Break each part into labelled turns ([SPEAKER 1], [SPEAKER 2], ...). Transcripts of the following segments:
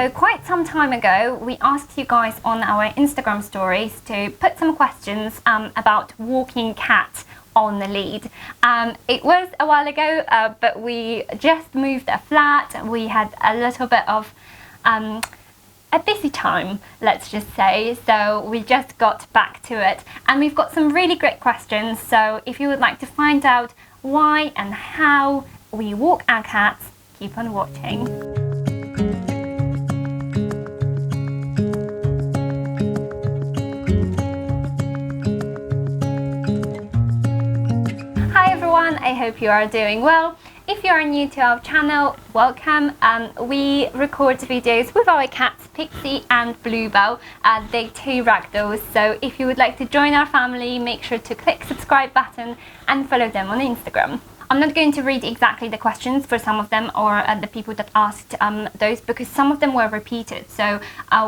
[SPEAKER 1] So quite some time ago, we asked you guys on our Instagram stories to put some questions about walking cats on the lead. It was a while ago, but we just moved a flat. We had a little bit of a busy time, let's just say, so we just got back to it, and we've got some really great questions. So if you would like to find out why and how we walk our cats, keep on watching. Hi everyone, I hope you are doing well. If you are new to our channel, welcome. We record videos with our cats Pixie and Bluebell. They're two ragdolls, so if you would like to join our family, make sure to click subscribe button and follow them on Instagram. I'm not going to read exactly the questions for some of them, or the people that asked those, because some of them were repeated. So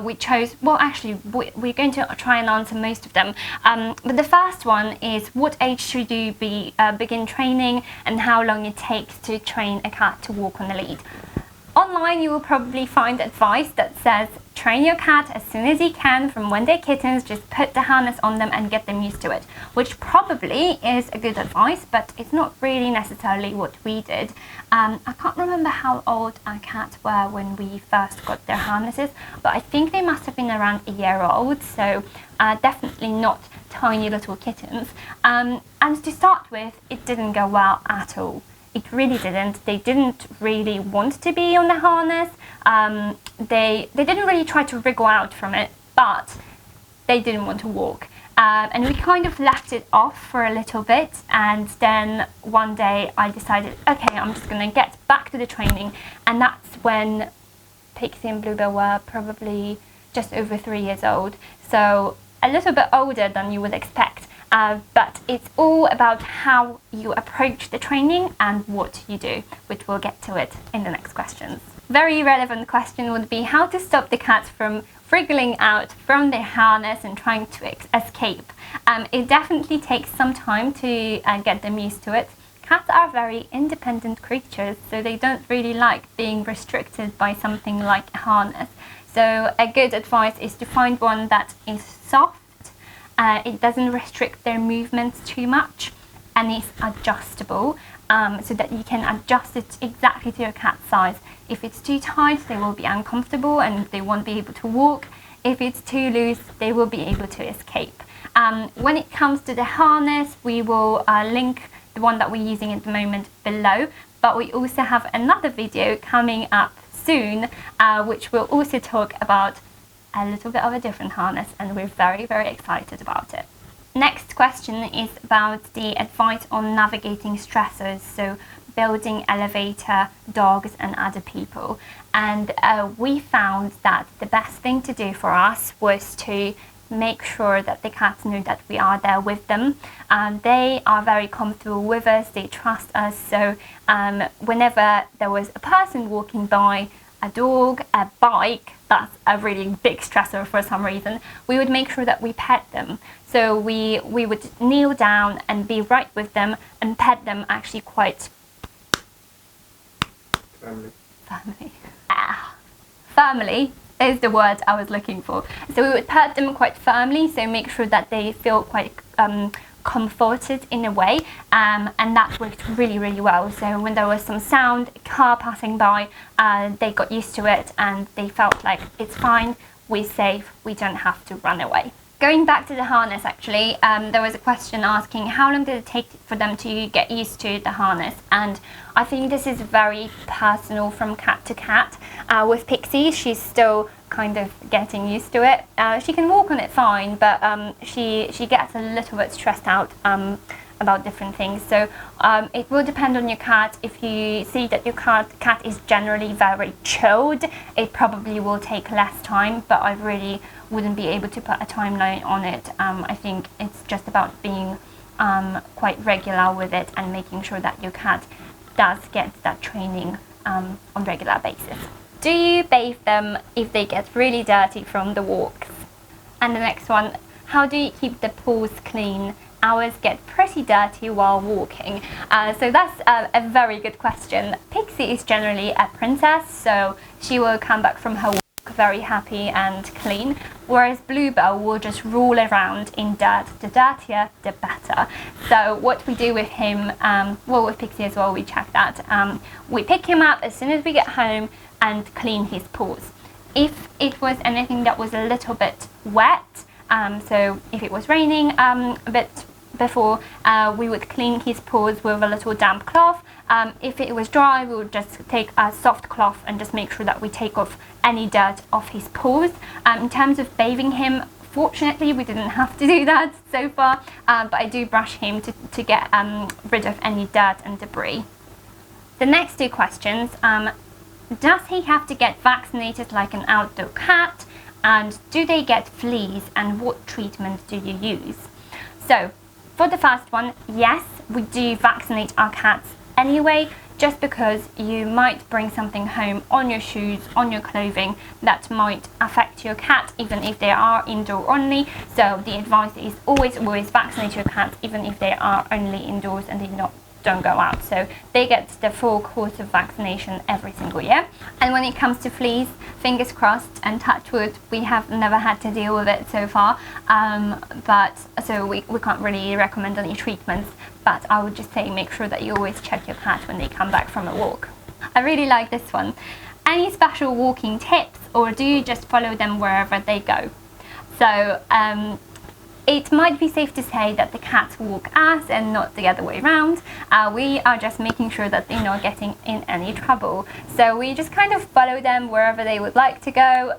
[SPEAKER 1] we chose, well actually we're going to try and answer most of them. But the first one is, what age should you begin training, and how long it takes to train a cat to walk on the lead? Online you will probably find advice that says train your cat as soon as you can from when they're kittens, just put the harness on them and get them used to it, which probably is a good advice, but it's not really necessarily what we did. I can't remember how old our cats were when we first got their harnesses, but I think they must have been around a year old, so definitely not tiny little kittens. And to start with, it didn't go well at all. It really didn't. They didn't really want to be on the harness. They didn't really try to wriggle out from it, but they didn't want to walk. And we kind of left it off for a little bit, and then one day I decided, okay, I'm just going to get back to the training, and that's when Pixie and Bluebell were probably just over 3 years old, so a little bit older than you would expect. But it's all about how you approach the training and what you do, which we'll get to it in the next questions. Very relevant question would be how to stop the cats from wriggling out from their harness and trying to escape. It definitely takes some time to get them used to it. Cats are very independent creatures, so they don't really like being restricted by something like a harness. So a good advice is to find one that is soft. It doesn't restrict their movements too much, and it's adjustable, so that you can adjust it exactly to your cat's size. If it's too tight, they will be uncomfortable and they won't be able to walk. If it's too loose, they will be able to escape. When it comes to the harness, we will link the one that we're using at the moment below, but we also have another video coming up soon, which will also talk about a little bit of a different harness, and we're very, very excited about it. Next question is about the advice on navigating stressors, so building, elevator, dogs and other people. And we found that the best thing to do for us was to make sure that the cats know that we are there with them. They are very comfortable with us, they trust us, so whenever there was a person walking by, a dog, a bike, that's a really big stressor for some reason, we would make sure that we pet them. So we would kneel down and be right with them and pet them actually quite firmly is the word I was looking for. So we would pet them quite firmly, so make sure that they feel quite comforted in a way, and that worked really, really well. So when there was some sound, a car passing by, they got used to it and they felt like it's fine, we're safe, we don't have to run away. Going back to the harness, actually, there was a question asking how long did it take for them to get used to the harness, and I think this is very personal from cat to cat. With Pixie, she's still kind of getting used to it. She can walk on it fine, but she gets a little bit stressed out about different things. So it will depend on your cat. If you see that your cat is generally very chilled, it probably will take less time, but I really wouldn't be able to put a timeline on it. I think it's just about being quite regular with it and making sure that your cat does get that training on a regular basis. Do you bathe them if they get really dirty from the walks? And the next one, how do you keep the pools clean? Ours get pretty dirty while walking. So that's a very good question. Pixie is generally a princess, so she will come back from her walk very happy and clean, whereas Bluebell will just roll around in dirt. The dirtier, the better. So what we do with him, well, with Pixie as well, we check that. We pick him up as soon as we get home and clean his paws. If it was anything that was a little bit wet, so if it was raining a bit before, we would clean his paws with a little damp cloth. If it was dry, we would just take a soft cloth and just make sure that we take off any dirt off his paws. In terms of bathing him, fortunately we didn't have to do that so far, but I do brush him to get rid of any dirt and debris. The next two questions, does he have to get vaccinated like an outdoor cat, and do they get fleas, and what treatment do you use? So for the first one, yes, we do vaccinate our cats anyway, just because you might bring something home on your shoes, on your clothing, that might affect your cat, even if they are indoor only. So the advice is always vaccinate your cats, even if they are only indoors and they don't go out. So they get the full course of vaccination every single year. And when it comes to fleas, fingers crossed and touch wood, we have never had to deal with it so far, but so we can't really recommend any treatments, but I would just say make sure that you always check your cat when they come back from a walk. I really like this one. Any special walking tips, or do you just follow them wherever they go? So it might be safe to say that the cats walk us and not the other way around. We are just making sure that they're not getting in any trouble. So we just kind of follow them wherever they would like to go,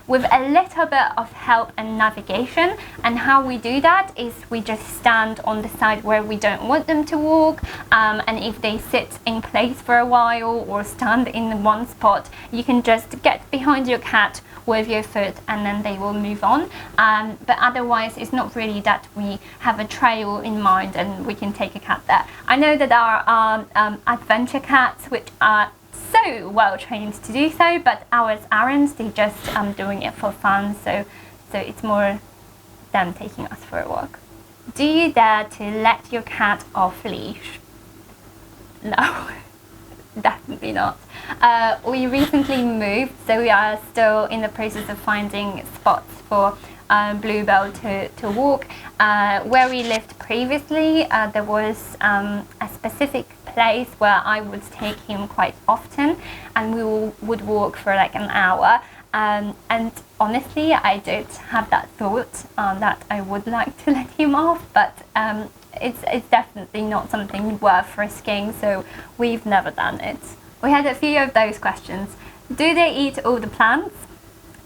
[SPEAKER 1] with a little bit of help and navigation. And how we do that is we just stand on the side where we don't want them to walk, and if they sit in place for a while or stand in one spot, you can just get behind your cat with your foot and then they will move on. But otherwise it's not really that we have a trail in mind and we can take a cat there. I know that there are adventure cats which are so well trained to do so, but ours aren't. They're just doing it for fun, so it's more them taking us for a walk. Do you dare to let your cat off leash? No. Definitely not. We recently moved, so we are still in the process of finding spots for Bluebell to walk. Where we lived previously, there was a specific place where I would take him quite often, and we would walk for like an hour. And honestly, I did have that thought that I would like to let him off, but it's definitely not something worth risking, so we've never done it. We had a few of those questions. Do they eat all the plants?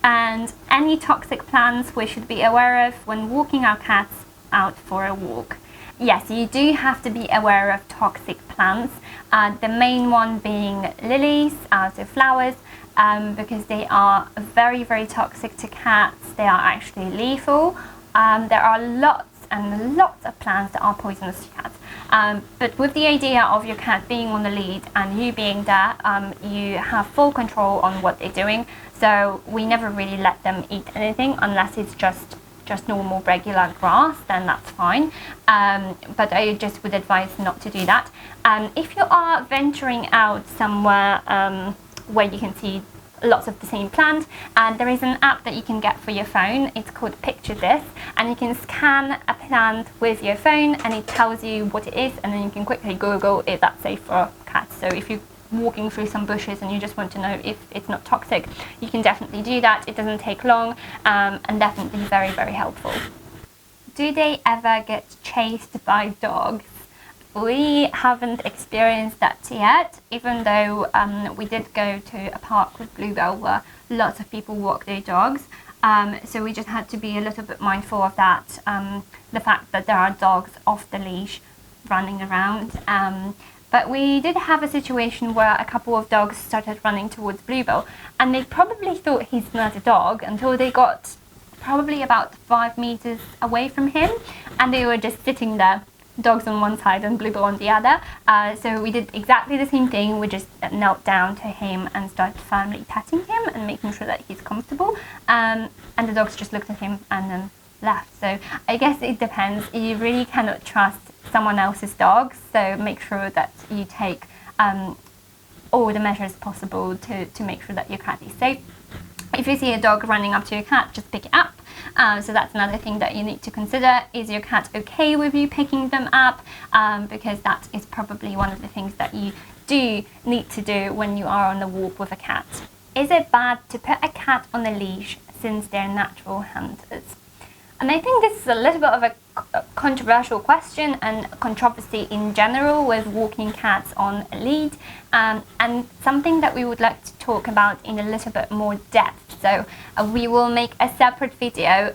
[SPEAKER 1] And any toxic plants we should be aware of when walking our cats out for a walk? Yes, you do have to be aware of toxic plants, the main one being lilies, so flowers, because they are very, very toxic to cats. They are actually lethal. There are lots and lots of plants that are poisonous to cats. But with the idea of your cat being on the lead and you being there, you have full control on what they're doing. So we never really let them eat anything unless it's just normal regular grass, then that's fine. But I just would advise not to do that. If you are venturing out somewhere where you can see lots of the same plant, and there is an app that you can get for your phone. It's called Picture This, and you can scan a plant with your phone and it tells you what it is, and then you can quickly Google if that's safe for cats. So if you're walking through some bushes and you just want to know if it's not toxic, you can definitely do that. It doesn't take long, and definitely very, very helpful. Do they ever get chased by dogs? We haven't experienced that yet, even though we did go to a park with Bluebell where lots of people walk their dogs. So we just had to be a little bit mindful of that, the fact that there are dogs off the leash running around. But we did have a situation where a couple of dogs started running towards Bluebell, and they probably thought he's not a dog until they got probably about 5 meters away from him, and they were just sitting there, dogs on one side and Bluebell on the other. So we did exactly the same thing. We just knelt down to him and started firmly petting him and making sure that he's comfortable. And the dogs just looked at him and then left. So I guess it depends. You really cannot trust someone else's dogs, so make sure that you take all the measures possible to make sure that your cat is safe. If you see a dog running up to your cat, just pick it up. So that's another thing that you need to consider. Is your cat okay with you picking them up? Because that is probably one of the things that you do need to do when you are on a walk with a cat. Is it bad to put a cat on a leash since they're natural hunters? And I think this is a little bit of a controversial question and controversy in general with walking cats on a lead, and something that we would like to talk about in a little bit more depth. So we will make a separate video.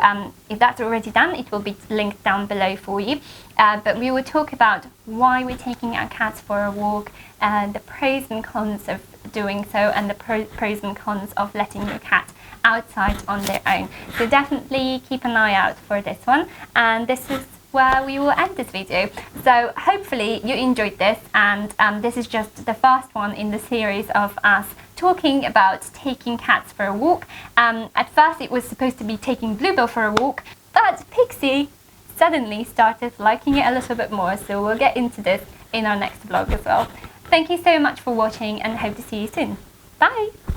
[SPEAKER 1] If that's already done, it will be linked down below for you. But we will talk about why we're taking our cats for a walk, and the pros and cons of doing so, and the pros and cons of letting your cat outside on their own. So definitely keep an eye out for this one, and this is where we will end this video. So hopefully you enjoyed this, and this is just the first one in the series of us talking about taking cats for a walk. At first it was supposed to be taking Bluebell for a walk, but Pixie suddenly started liking it a little bit more, so we'll get into this in our next vlog as well. Thank you so much for watching, and hope to see you soon. Bye!